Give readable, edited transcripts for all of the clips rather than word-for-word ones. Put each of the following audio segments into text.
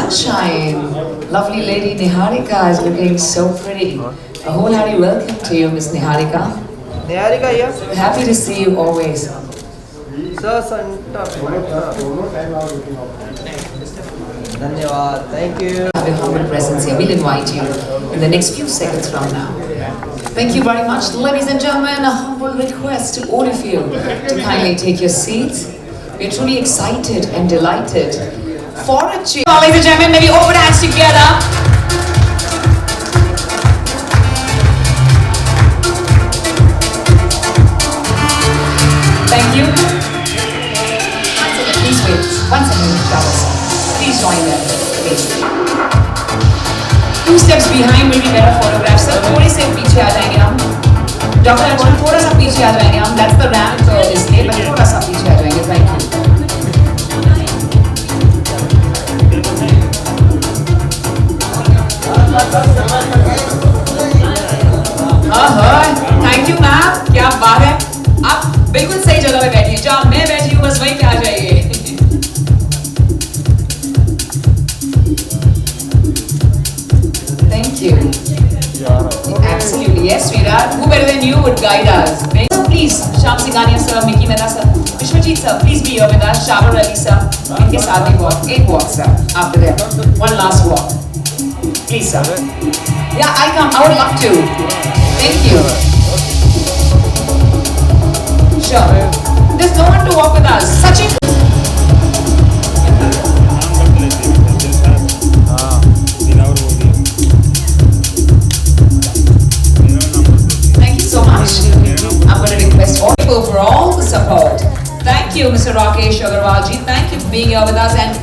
sunshine. Lovely lady Niharika is looking so pretty. A wholehearty welcome to you, Miss Niharika. Niharika, yeah. Happy to see you always. Sir, Santa. Dhanyawad. Thank you. Have your humble presence here. We'll invite you in the next few seconds from now. Thank you very much, ladies and gentlemen. A humble request to all of you to kindly take your seats. We're truly excited and delighted for a change. Ladies and gentlemen, maybe open hands together. Thank you. One second, please wait. One second, Travis. Please join them. Please. 2 steps behind will be better photographs. Sir, थोड़े से पीछे आ जाएंगे हम. Doctor Arjun थोड़ा सा पीछे आ जाएंगे हम. That's the ramp इसलिए बस थोड़ा सा पीछे आ जाएंगे. Thank you. Thank you ma'am, क्या बात है. आप बिल्कुल सही जगह पे बैठी हैं. जहाँ मैं बैठी हूँ बस वहीं पे आ जाइए. Thank you. Absolutely, yes, sweetheart. Who better than you would guide us? So please, Shyam Singhania sir, Mickey Mehta sir, Vishwajit sir, please be here with us. Shabar Ali sir, इनके साथ एक walk, sir. After that, one last walk. Please, sir. Yeah, I come. I would love to. Thank you. Sure. There's no one to walk with us. Sachin. Thank you so much. I'm going to request all people for all the support. Thank you, Mr. Rakesh Agarwal ji. Thank you for being here with us, and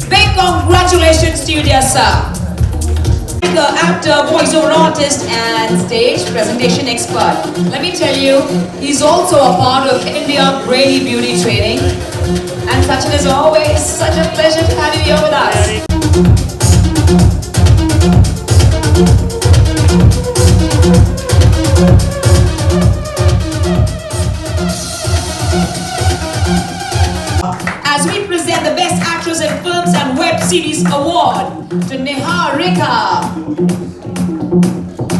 big congratulations to you, dear sir. Actor, voiceover artist, and stage presentation expert. Let me tell you, he's also a part of India Brady Beauty Training. And Sachin, is always such a pleasure to have you here with us. As we present the Best Actress in Films and Web Series Award to Niharika.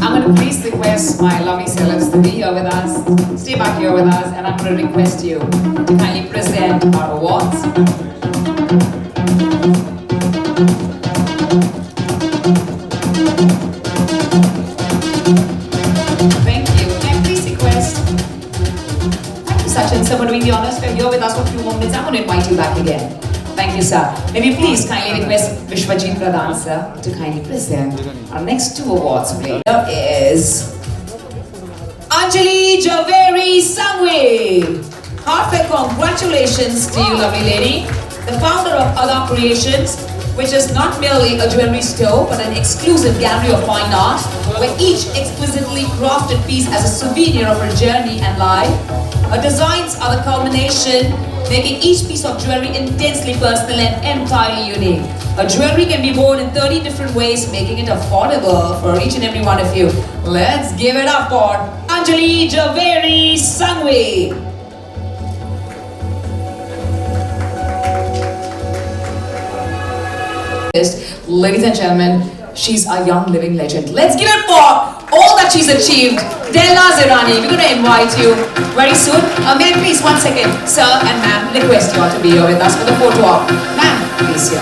I'm going to please request my lovely celebs to be here with us, stay back here with us, and I'm going to request you to kindly present our awards. Thank you. Can I please request, thank you Sachin, sir, for doing the honors. You're here with us for a few more minutes. I'm going to invite you back again. Thank you, sir. May we please kindly request Vishwajit Pradhan, sir, to kindly present our next 2 awards, please. Here is Anjali Javeri Sangwe. Heartfelt congratulations to you, lovely lady. The founder of Ada Creations, which is not merely a jewelry store, but an exclusive gallery of fine art, where each exquisitely crafted piece as a souvenir of her journey and life. Her designs are the culmination, making each piece of jewelry intensely personal and entirely unique. Her jewelry can be worn in 30 different ways, making it affordable for each and every one of you. Let's give it up for Anjali Javeri Sangwe. Ladies and gentlemen, she's a young living legend. Let's give it for all that she's achieved. Della Zirani, we're going to invite you very soon. May I please, 1 second, sir and ma'am, request you all to be here with us for the photo op. Ma'am, please here.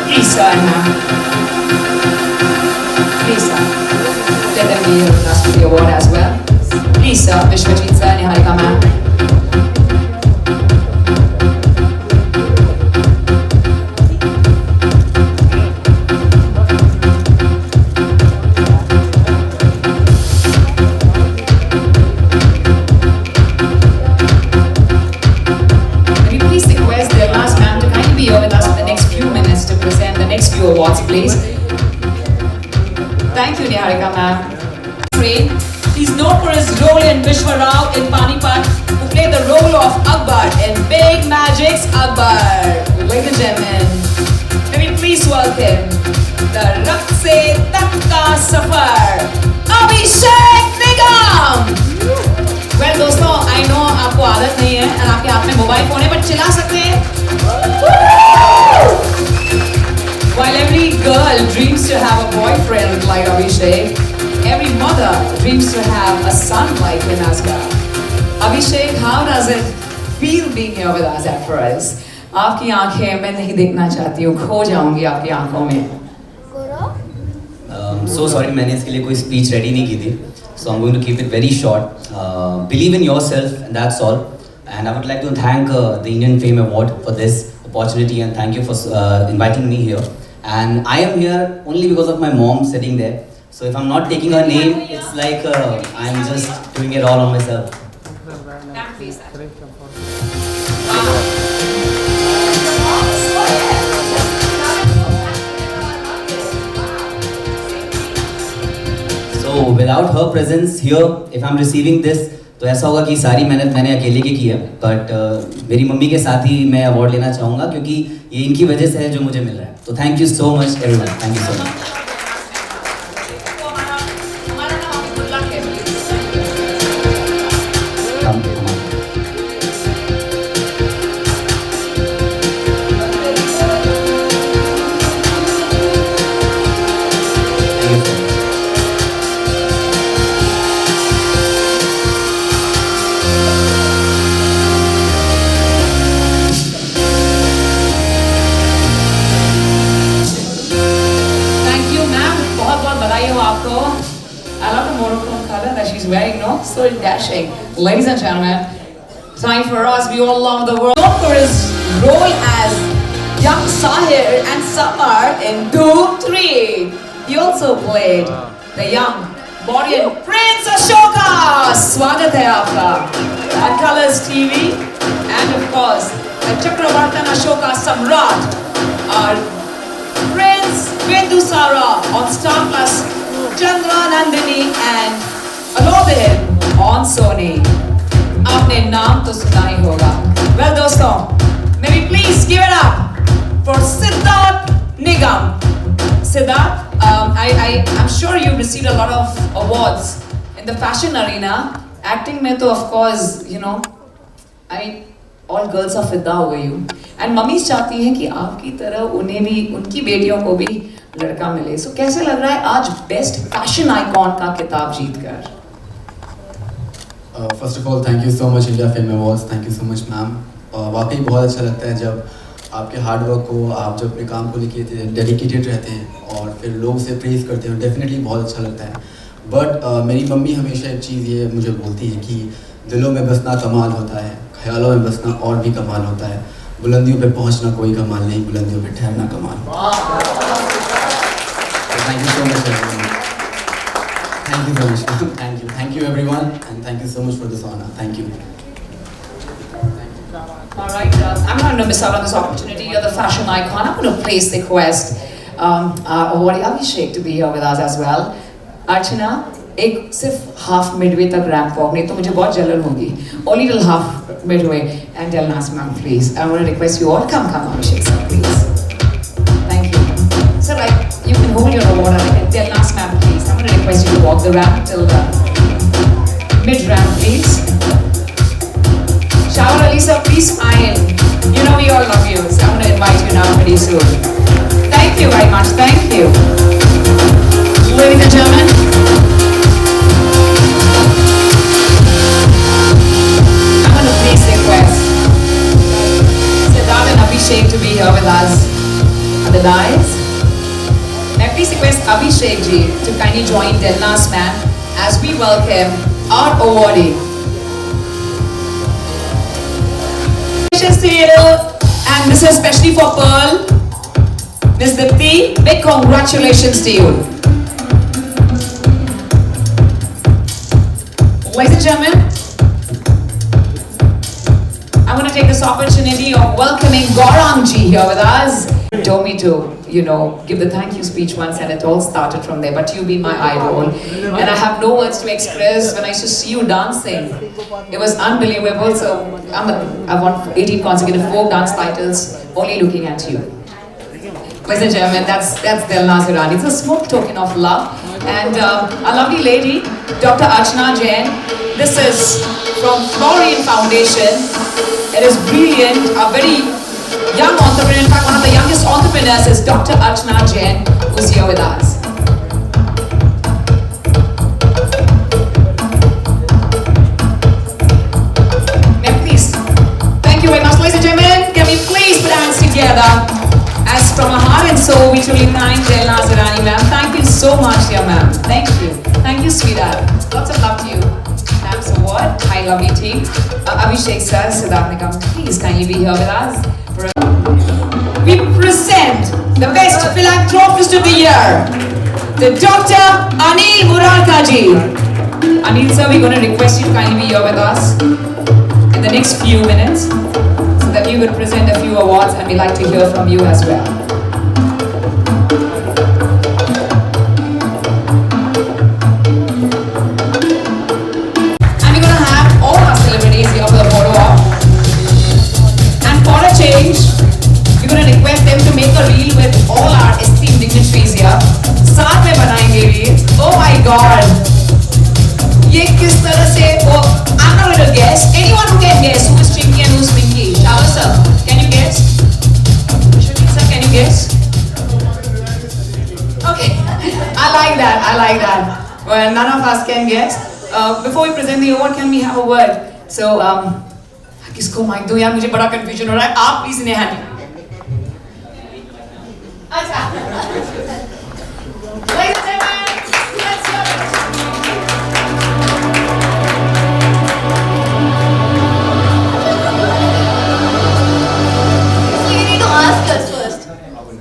Please, sir and ma'am. Please, sir. Let them be here with us for the award as well. Please, sir, Vishwajit sir, Niharika ma'am. Awards, please. Thank you, Niharika ma'am. He's known for his role in Vishwa Rao in Panipat, who played the role of Akbar in Big Magic's Akbar. Ladies and gentlemen, let me please welcome the Rakh Se Tak Ka Safar, Abhishek Nigam. Well, दोस्तों, I know आपको आदत नहीं है और आपके हाथ में mobile phone है, but चिल्ला सकते हैं? While every girl dreams to have a boyfriend like Abhishek, every mother dreams to have a son like him as well. Abhishek, how does it feel being here with us at first? आपकी आंखें मैं नहीं देखना चाहती हूँ, खो जाऊंगी आपकी आंखों में. So sorry, मैंने इसके लिए कोई speech ready नहीं की थी. So I'm going to keep it very short. Believe in yourself, and that's all. And I would like to thank the Indian Fame Award for this opportunity, and thank you for inviting me here. And I am here only because of my mom sitting there. So if I'm not taking her name, it's like I'm just doing it all on myself. So without her presence here, if I'm receiving this, तो ऐसा होगा कि सारी मेहनत मैंने अकेले की है. बट मेरी मम्मी के साथ ही मैं अवार्ड लेना चाहूँगा क्योंकि ये इनकी वजह से है जो मुझे मिल रहा है. तो thank you so much everyone. Thank you so much. I love the monochrome color that she's wearing, no? So dashing. Ladies and gentlemen, time for us. We all love the world. Known for his role as young Sahir and Samar in Doom 3. He also played the young Mauryan Prince Ashoka. Swagat hai aapka. At Colors TV. And of course, the Chakravartan Ashoka Samrat. Our Prince Bindusara on Star Plus. Chandra Nandini and Alodin on Sony. आपने नाम तो सुना ही होगा. Well दोस्तों, may we please give it up for Siddharth Nigam. Siddharth, I'm sure you received a lot of awards in the fashion arena. Acting में तो of course, you know, I mean, all girls are फिदा हो गई हूँ. And mummies चाहती हैं कि आपकी तरह उन्हें भी, उनकी बेटियों को भी लड़का मिले. So कैसे लग रहा है आज बेस्ट फैशन आइकॉन का खिताब जीतकर? First of all thank you so much India fame awards. Thank you so much ma'am. वाकई बहुत अच्छा लगता है जब आपके हार्ड वर्क को, आप जब अपने काम को लेके डेडिकेटेड रहते हैं और फिर लोग से प्रेज करते हैं. डेफिनेटली बहुत अच्छा लगता है. बट मेरी मम्मी हमेशा एक चीज़ ये मुझे बोलती है कि दिलों में बसना कमाल होता है, ख्यालों में बसना और भी कमाल होता है. बुलंदियों पे पहुंचना कोई कमाल नहीं, बुलंदियों पे ठहरना कमाल. Thank you so much everyone. Thank you so much. Thank you everyone, and thank you so much for this honor. Thank you. All right, I'm not going to miss out on this opportunity. You're the fashion icon. I'm going to place the quest award Abhishek to be here with us as well. Archana, एक सिर्फ half midway तक ramp walk नहीं तो मुझे बहुत जलन होगी. Only till half midway. And Delnas ma'am, please. I want to request you all come Abhishek sir, please. Thank you. Sir, you can hold your award. Delnas ma'am, please. I'm going to request you to walk the ramp till the mid ramp, please. Shawar Ali sir, please smile. You know we all love you. So I'm going to invite you now pretty soon. Thank you very much. Thank you. Ladies and gentlemen. I'm going to please request Siddharth and Abhishek to be here with us on the dais. May I please request Abhishek ji to kindly join Delnas ma'am as we welcome our awardee. And this is especially for Pearl. Ms. Dipti, big congratulations to you. Ladies and gentlemen, I'm going to take this opportunity of welcoming Gaurang ji here with us. He told me to, give the thank you speech once, and it all started from there. But you be my idol, and I have no words to express. When I used to see you dancing, it was unbelievable. So I've won 18 consecutive folk dance titles only looking at you. Ladies and gentlemen, that's Delnaz Hirani. It's a small token of love. And a lovely lady, Dr. Archana Jain. This is from Florian Foundation. It is brilliant, a very young entrepreneur, in fact one of the youngest entrepreneurs is Dr. Archana Jain, who's here with us. Please, thank you very much, ladies and gentlemen. Can we please put hands together? As from our heart and soul, we truly thank Jain Nazarani ma'am. Thank you so much, dear ma'am. Thank you. Thank you, sweetheart. Lots of love to you. Ma'am's award. Hi, lovely team. Abhishek sir, Siddharth Nikam, please kindly be here with us. We present the best philanthropist of the year, the Dr. Anil Murarkaji. Anil sir, we're going to request you to kindly be here with us in the next few minutes so that you will present a few awards, and we'd like to hear from you as well. And we're going to have all our celebrities here for the photo op. And for a change, we're going to request them to make a reel with all our esteemed dignitaries here. साथ में बनाएंगे reels. Oh my God! ये किस तरह से? Oh, I'm not going to guess. Anyone who can guess who is Chinky and who is Minky? Shawar sir, can you guess? Shruti sir, can you guess? Okay, I like that. I like that. Well, none of us can guess. Before we present the award, can we have a word? So, किसको mic दो यार, मुझे बड़ा confusion हो रहा है. आप please इन्हें हैंड. अच्छा. Ladies and gentlemen, let's go. You need to ask us first.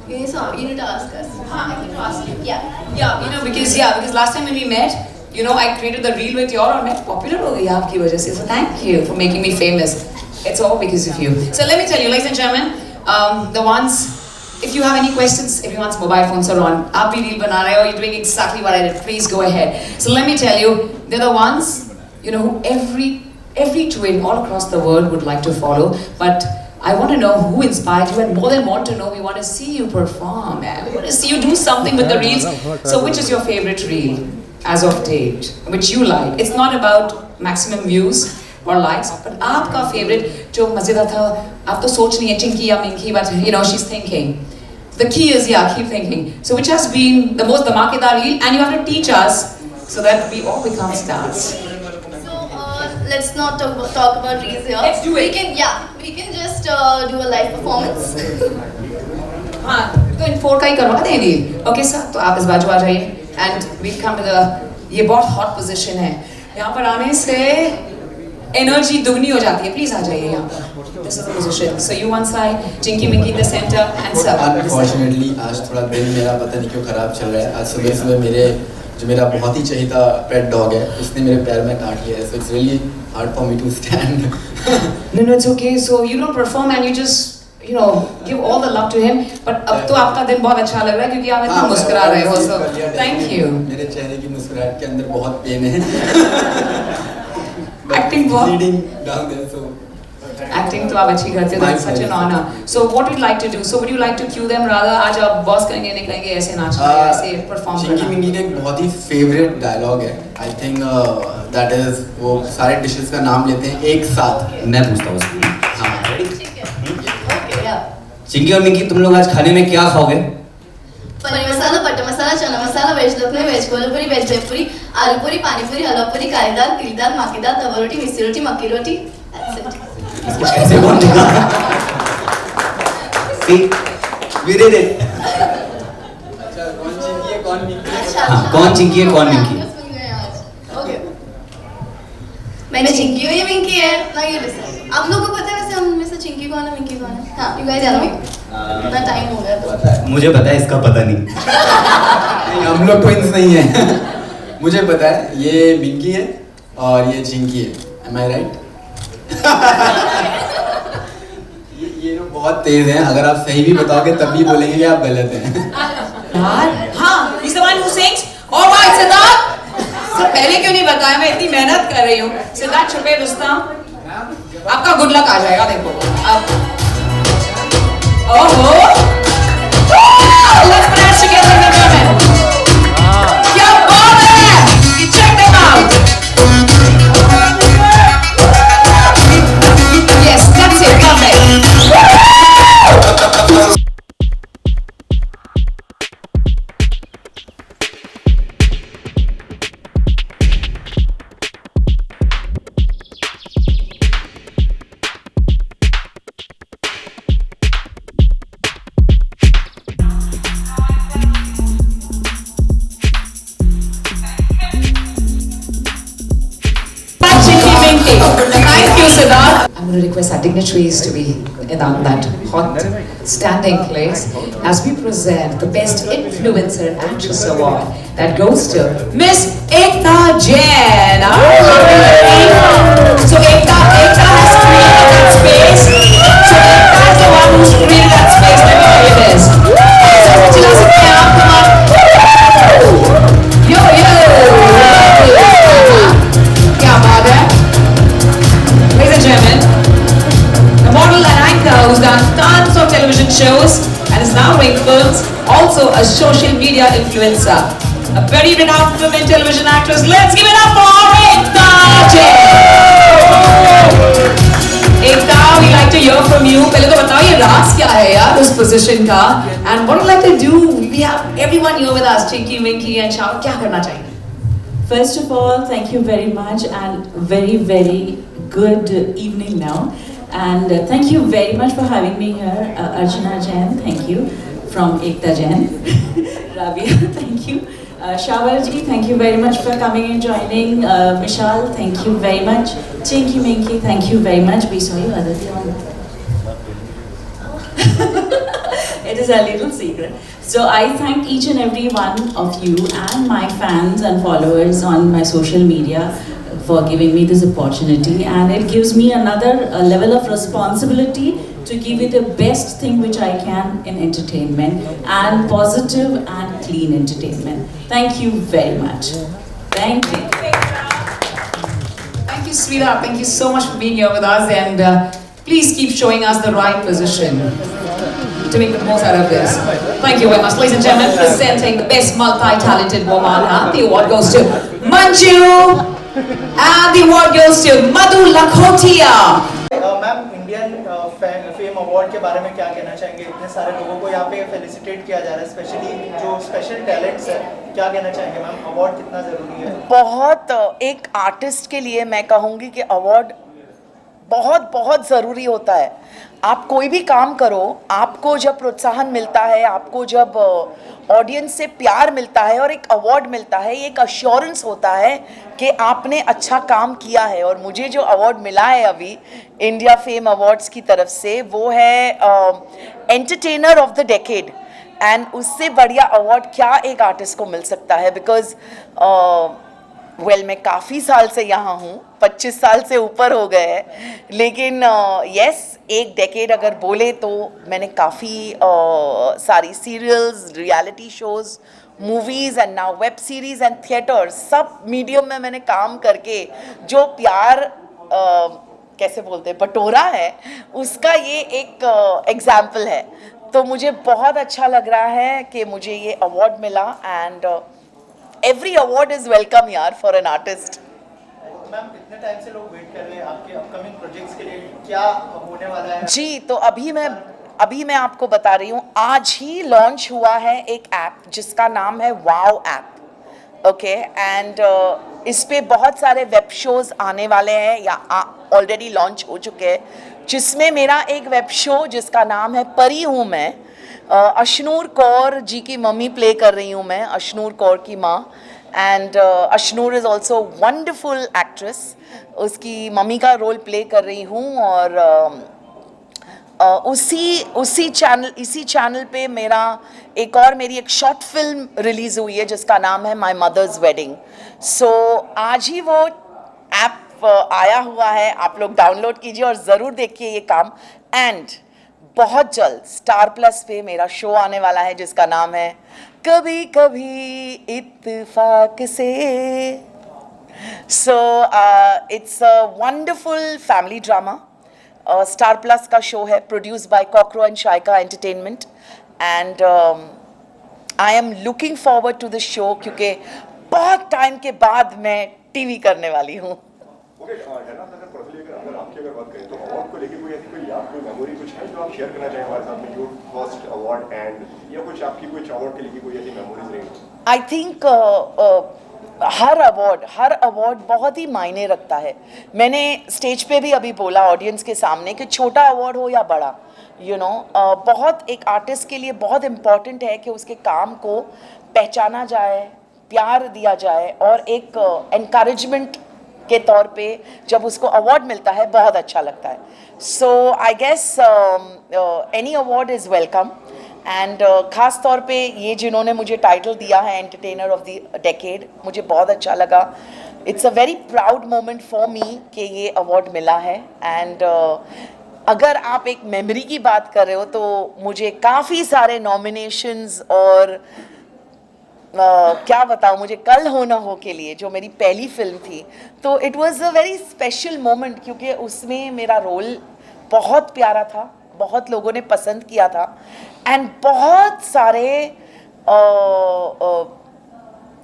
You need to ask us. I need to ask you. Yeah. Because last time when we met, I created the reel with your और मैं popular हो गई आपकी वजह से. So thank you for making me famous. It's all because of you. So let me tell you, ladies and gentlemen, the ones, if you have any questions, everyone's mobile phones are on. आप भी reel बना रहे हो, you're doing exactly what I did. Please go ahead. So let me tell you, they're the ones, who every twin all across the world would like to follow. But I want to know who inspired you, and more than want to know, we want to see you perform, man. We want to see you do something with the reels. So which is your favorite reel as of date, which you like? It's not about maximum views or likes, but आपका favorite जो मजेदार था, आप तो सोच नहीं है चिंकी या Minki, but she's thinking. The key is keep thinking. So which has been the most धमाकेदार reel, and you have to teach us so that we all become stars. Let's not talk about reels here. Let's do it. We can just do a live performance. हाँ, तो इन 4 का ही करवा दें reel. Okay sir, तो आप इस बाजू आ जाइए. And we come to ये बहुत hot position है. यहाँ पर आने से energy दुगनी हो जाती है. Please आ जाइए यहाँ पर. This is the position. So you one side, Chinky Minky in the center, and sir. Unfortunately, आज थोड़ा दिन मेरा पता नहीं क्यों खराब चल रहा है. आज सुबह मेरा बहुत ही चहेता पेट डॉग है, उसने मेरे पैर में काट लिया है. So it's really hard for me to stand. No, it's okay. So you don't perform and you just give all the love to him. But अब तो आपका दिन बहुत अच्छा लग रहा है क्योंकि आप इतना मुस्कुरा रहे हो. So thank you. मेरे चेहरे की मुस्कुराहट के अंदर बहुत पेन है. Acting बहुत. Bleeding down there, so. Acting तो आप अच्छी करते हो. That's such an honor. So what would you like to do? So would you like to cue them rather? आज आप बॉस करेंगे नहीं कहेंगे ऐसे नाचना है ऐसे परफॉर्म करना. चिंकी मिंकी का एक बहुत ही फेवरेट डायलॉग है. I think that is वो सारे डिशेस का नाम लेते हैं एक साथ. मैं पूछता हूँ उसको. हाँ, ready? Okay, yeah. चिंकी और मिंकी, तुम लोग आज खाने में क्या खाओगे? Paneer masala, butter masala, chana masala, veg Lucknow, veg Kolhapuri, veg Jaipuri, aloo puri, पानी पूरी, हलवा पूरी, कारी दाल, तिल दाल, माकी दाल, तवा रोटी, मिस्सी रोटी, मक्की रोटी. That's it. इसको कैसे कौन देगा? See, we did it. अच्छा, कौन चिंकी है कौन मिंकी है? हाँ, कौन चिंकी है कौन मिंकी? Okay. मैं चिंकी हूँ या मिंकी है? Now you decide. आप लोगों को पता है वैसे हम में से चिंकी कौन है, मिंकी कौन है? हाँ, you guys tell me. इतना टाइम हो गया तो. मुझे पता है, इसका पता नहीं. नहीं, हम लोग ट्विंस नहीं हैं. मुझे पता है ये मिंकी है और ये चिंकी है. Am I right? ये लोग बहुत तेज हैं. अगर आप सही भी बताओगे तब भी बोलेंगे कि आप गलत हैं. हाँ, he's the one who sings. All right, Siddharth. Sir पहले क्यों नहीं बताया? मैं इतनी मेहनत कर रही हूँ. सिद्धार्थ छुपे रुस्तम, आपका गुड लक आ जाएगा. देखो अब. ओहो. Let's dance together in a moment. क्या बात है? You check them out. Yes, that's it. Perfect. dignitaries to be in that hot standing place as we present the Best Influencer and Actress Award that goes to Miss Ekta Jain. So Ekta has created that space. So Ekta is the one who's created that space. Let me tell you this. So Chila Satya, come on. Yo. Kya baat hai? Ladies and gentlemen, the model and anchor who's done tons of television shows and is now doing films, also a social media influencer, a very renowned film and television actress. Let's give it up for Ekta Jain. Ekta, we like to hear from you. पहले तो बताओ ये राज क्या है यार उस position का, and what would you like to do? We have everyone here with us, Chinky, Winky, and Shao. क्या करना चाहिए? First of all, thank you very much and very, very good evening now. And thank you very much for having me here. Archana Jain, thank you. From Ekta Jain. Rabia, thank you. Shawalji, thank you very much for coming and joining. Mishal, thank you very much. Chinky Minky, thank you very much. We saw you other day on. It is a little secret. So I thank each and every one of you and my fans and followers on my social media for giving me this opportunity, and it gives me another level of responsibility to give you the best thing which I can in entertainment, and positive and clean entertainment. Thank you very much. Thank you. Thank you, sweetheart. Thank you so much for being here with us, and please keep showing us the right position to make the most out of this. Thank you very much, ladies and gentlemen. Presenting the best multi-talented woman, and the award goes to Manju, and the award goes to Madhu Lakhotia. Ma'am Indian fame award के बारे में क्या कहना चाहेंगे? इतने सारे लोगों को यहाँ पे फेलिसिटेट किया जा रहा है, स्पेशली जो स्पेशल टैलेंट्स है, क्या कहना चाहेंगे मैम? अवार्ड कितना ज़रूरी है? बहुत एक आर्टिस्ट के लिए मैं कहूँगी कि अवार्ड बहुत बहुत ज़रूरी होता है। आप कोई भी काम करो, आपको जब प्रोत्साहन मिलता है, आपको जब ऑडियंस से प्यार मिलता है और एक अवार्ड मिलता है, एक अश्योरेंस होता है कि आपने अच्छा काम किया है। और मुझे जो अवार्ड मिला है अभी इंडिया फेम अवार्ड्स की तरफ से, वो है entertainer of the decade. And उससे बढ़िया अवार्ड क्या एक आर्टिस्ट को मिल सकता है? बिकॉज मैं काफ़ी साल से यहाँ हूँ, 25 साल से ऊपर हो गए हैं, लेकिन एक डेकेड अगर बोले तो मैंने काफ़ी सारी serials, reality shows, movies and now web series and theatre, सब मीडियम में मैंने काम करके जो प्यार कैसे बोलते हैं बटोरा है, उसका ये एक एग्जाम्पल है। तो मुझे बहुत अच्छा लग रहा है कि मुझे ये अवार्ड मिला, and every award is welcome यार फॉर एन आर्टिस्ट। मैम इतने टाइम से लोग वेट कर रहे हैं आपके अपकमिंग प्रोजेक्ट्स के लिए, क्या होने वाला है? जी, तो अभी मैं आपको बता रही हूँ, आज ही लॉन्च हुआ है एक ऐप जिसका नाम है वाओ ऐप, ओके। एंड इस पे बहुत सारे वेब शोज़ आने वाले हैं या ऑलरेडी लॉन्च हो चुके हैं, जिसमें मेरा एक वेब शो जिसका नाम है परी हूँ मैं, अशनूर कौर जी की मम्मी प्ले कर रही हूँ मैं, अशनूर कौर की माँ। And Ashnoor is also wonderful actress, उसकी मम्मी का रोल प्ले कर रही हूँ। और इसी चैनल पे मेरी एक शॉर्ट फिल्म रिलीज़ हुई है जिसका नाम है माई मदर्स वेडिंग। सो आज ही वो ऐप आया हुआ है, आप लोग डाउनलोड कीजिए और ज़रूर देखिए ये काम। एंड बहुत जल्द स्टार प्लस पे मेरा शो आने वाला है जिसका नाम है कभी Kabhi Ittefaq Se. So it's a wonderful family drama, Star Plus का शो है, produce by Cockrow and Shaika entertainment. And I am looking forward to this show क्योंकि बहुत टाइम के बाद मैं टीवी करने वाली हूँ। अगर आपकी बात करें तो अवार्ड को लेके कोई मेमोरी कुछ है जो आप शेयर करना चाहें हमारे साथ में, योर फर्स्ट अवार्ड एंड या कुछ आपकी कुछ अवार्ड के लिए कोई ऐसी मेमोरीज रही? आई थिंक हर अवार्ड बहुत ही मायने रखता है। मैंने स्टेज पे भी अभी बोला ऑडियंस के सामने कि छोटा अवार्ड हो या बड़ा, बहुत एक आर्टिस्ट के लिए बहुत इम्पॉर्टेंट है कि उसके काम को पहचाना जाए, प्यार दिया जाए और एक एनकरेजमेंट के तौर पे जब उसको अवार्ड मिलता है बहुत अच्छा लगता है. So I guess any award is welcome. And ख़ास तौर पे ये जिन्होंने मुझे टाइटल दिया है एंटरटेनर ऑफ द डेकेड, मुझे बहुत अच्छा लगा. It's a very proud moment for me कि ये अवार्ड मिला है. एंड अगर आप एक मेमोरी की बात कर रहे हो तो मुझे काफ़ी सारे नॉमिनेशंस और क्या बताऊँ, मुझे कल हो ना हो के लिए जो मेरी पहली फिल्म थी, तो it was a very special moment क्योंकि उसमें मेरा रोल बहुत प्यारा था, बहुत लोगों ने पसंद किया था. एंड बहुत सारे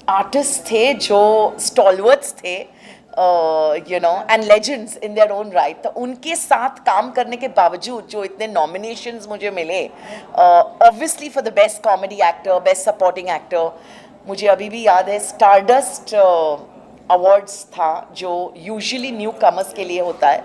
आर्टिस्ट थे जो स्टॉलवर्ड्स थे, and legends in their own right. तो उनके साथ काम करने के बावजूद जो इतने नॉमिनेशंस मुझे मिले, obviously for the best comedy actor, best supporting actor, मुझे अभी भी याद है स्टारडस्ट अवार्ड्स था जो यूजुअली न्यू कमर्स के लिए होता है.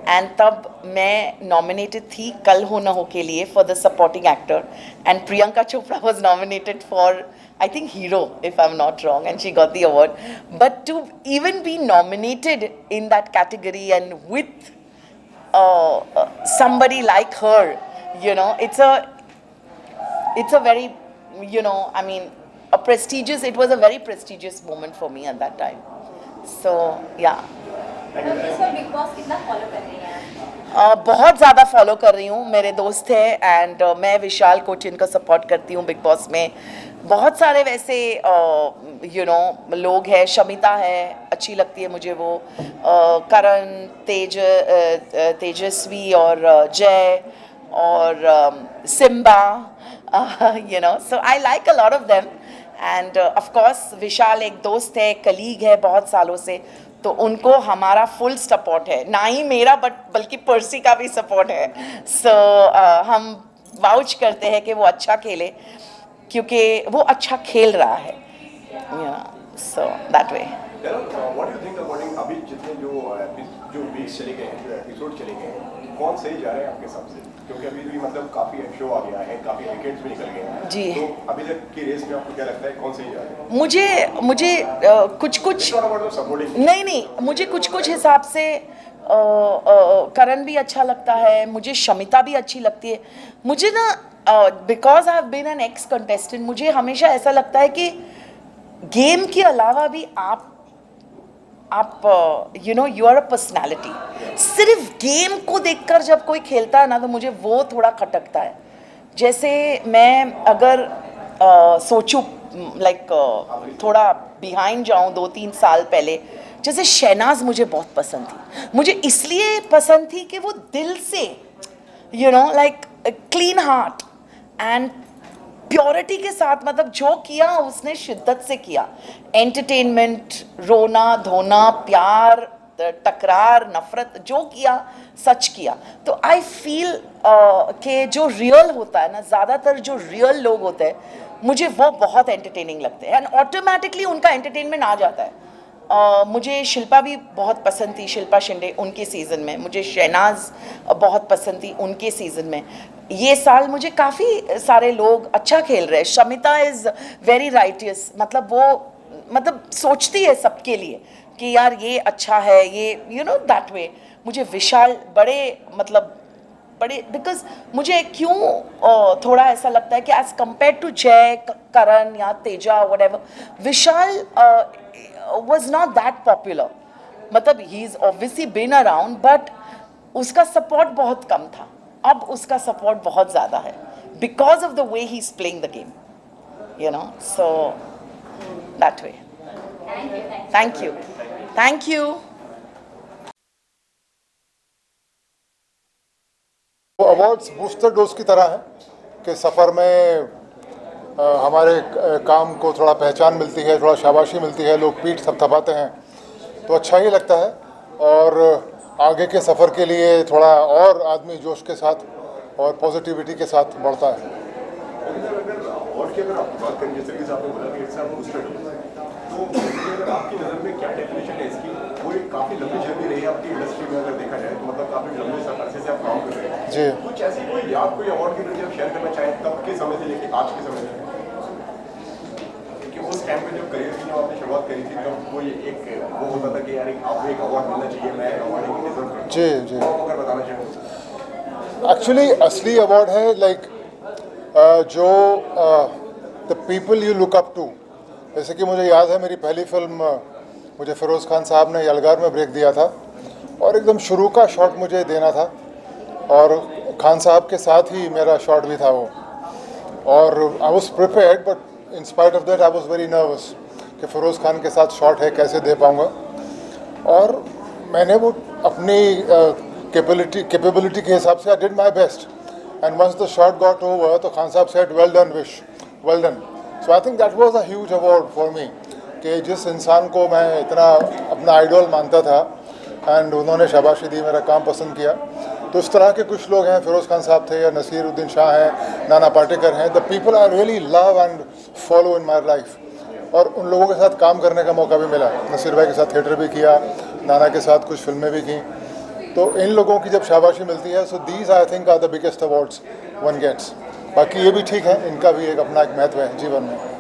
एंड तब मैं नॉमिनेटेड थी कल हो ना हो के लिए for the supporting actor. And Priyanka Chopra was nominated for I think hero, if I'm not wrong, and she got the award. But to even be nominated in that category and with somebody like her, it's a very, I mean, it was a very prestigious moment for me at that time. So, yeah. Big boss कितना follow कर रही हैं? बहुत ज़्यादा follow कर रही हूँ. मेरे दोस्त हैं एंड मैं विशाल कोचिन को सपोर्ट करती हूँ बिग बॉस में. बहुत सारे वैसे लोग हैं. शमिता है, अच्छी लगती है मुझे वो. करण, तेजस्वी और जय और Simba, so I like a lot of them. And of course Vishal एक दोस्त है, कलीग है बहुत सालों से, तो उनको हमारा फुल सपोर्ट है. ना ही मेरा बल्कि पर्सी का भी सपोर्ट है. सो हम वाउच करते हैं कि वो अच्छा खेले क्योंकि वो अच्छा खेल रहा है. So that way. What do you think according अभी जितने जो वीक्स चले गए हैं, जो एपिसोड चले गए हैं, कौन सही जा रहे हैं आपके हिसाब से? क्योंकि अभी भी मतलब काफ़ी शो आ गया है, काफ़ी वीकेंड्स भी निकल गए हैं. जी. तो अभी तक की रेस में आपको क्या लगता है कौन सही जा रहा है? मुझे कुछ नहीं, मुझे कुछ हिसाब से करण भी अच्छा लगता है, मुझे शमिता भी अच्छी लगती है. मुझे ना because I have been an ex contestant, मुझे हमेशा ऐसा लगता है कि गेम के अलावा भी आप यू आर अ पर्सनैलिटी. सिर्फ गेम को देखकर जब कोई खेलता है ना तो मुझे वो थोड़ा खटकता है. जैसे मैं अगर सोचूं थोड़ा बिहाइंड जाऊं 2-3 साल पहले, जैसे शहनाज मुझे बहुत पसंद थी. मुझे इसलिए पसंद थी कि वो दिल से क्लीन हार्ट एंड प्योरिटी के साथ, मतलब जो किया उसने शिद्दत से किया. एंटरटेनमेंट, रोना धोना, प्यार, टकरार, नफरत, जो किया सच किया. तो आई फील कि जो रियल होता है ना, ज़्यादातर जो रियल लोग होते हैं मुझे वो बहुत एंटरटेनिंग लगते हैं एंड ऑटोमेटिकली उनका एंटरटेनमेंट आ जाता है. मुझे शिल्पा भी बहुत पसंद थी, शिल्पा शिंदे उनके सीज़न में. मुझे शहनाज बहुत पसंद थी उनके सीज़न में. ये साल मुझे काफ़ी सारे लोग अच्छा खेल रहे हैं. शमिता इज़ वेरी राइटियस, मतलब सोचती है सबके लिए कि यार ये अच्छा है, ये दैट वे. मुझे विशाल बड़े बिकॉज मुझे क्यों थोड़ा ऐसा लगता है कि एज कम्पेयर टू जय, करण या Teja whatever, Vishal was not that popular. मतलब he is obviously been around but उसका सपोर्ट बहुत कम था. अब उसका सपोर्ट बहुत ज़्यादा है because of the way he is playing the game, so that way. Thank you. वो अवार्ड्स बूस्टर डोज की तरह है कि सफ़र में हमारे काम को थोड़ा पहचान मिलती है, थोड़ा शाबाशी मिलती है, लोग पीठ थपथपाते हैं तो अच्छा ही लगता है. और आगे के सफ़र के लिए थोड़ा और आदमी जोश के साथ और पॉजिटिविटी के साथ बढ़ता है. और की अगर आप बात करें, जैसे कि आपने बोला कि इट्स बूस्टर डोज, तो अगर आपकी नज़र में क्या डेफिनेशन है इसकी? वो एक काफ़ी लंबी जर्नी रही है आपकी इंडस्ट्री में, अगर देखा जाए तो मतलब काफ़ी लंबे अरसे से आप काम कर रहे हैं. जी. कुछ ऐसी कोई याद, कोई अवार्ड की जो आप शेयर करना चाहें तब के समय से लेकर आज के समय तक, कि उस उस टाइम पे जब करियर की जब आपने शुरुआत करी थी तब कोई एक वो होता था कि यार आपको एक अवार्ड मिलना चाहिए, मैं अवार्ड एक डिजर्व करता हूं। जी जी तो आप अगर बताना चाहें। एक्चुअली असली अवार्ड है लाइक जो the people you look up to. जैसे कि मुझे याद है मेरी पहली फिल्म मुझे फ़िरोज़ खान साहब ने यलगार में ब्रेक दिया था और एकदम शुरू का शॉट मुझे देना था और खान साहब के साथ ही मेरा शॉट भी था वो, और I was prepared but in spite of that I was very nervous कि फ़िरोज़ खान के साथ शॉट है, कैसे दे पाऊँगा। और मैंने वो अपनी कैपेबिलिटी के हिसाब से I did my best and once the shot got over तो Khan sahab said well done Vish, well done. So I think that was a huge award for me कि जिस इंसान को मैं इतना अपना आइडल मानता था एंड उन्होंने शाबाशी दी, मेरा काम पसंद किया। तो इस तरह के कुछ लोग हैं, फ़िरोज़ खान साहब थे या नसीरुद्दीन शाह हैं, नाना पाटेकर हैं, the people I really love and follow in my life. और उन लोगों के साथ काम करने का मौका भी मिला, नसीर भाई के साथ थिएटर भी किया, नाना के साथ कुछ फिल्में भी की। तो इन लोगों की जब शाबाशी मिलती है, so these I think are the biggest awards one gets. बाकी ये भी ठीक है, इनका भी एक अपना एक महत्व है जीवन में।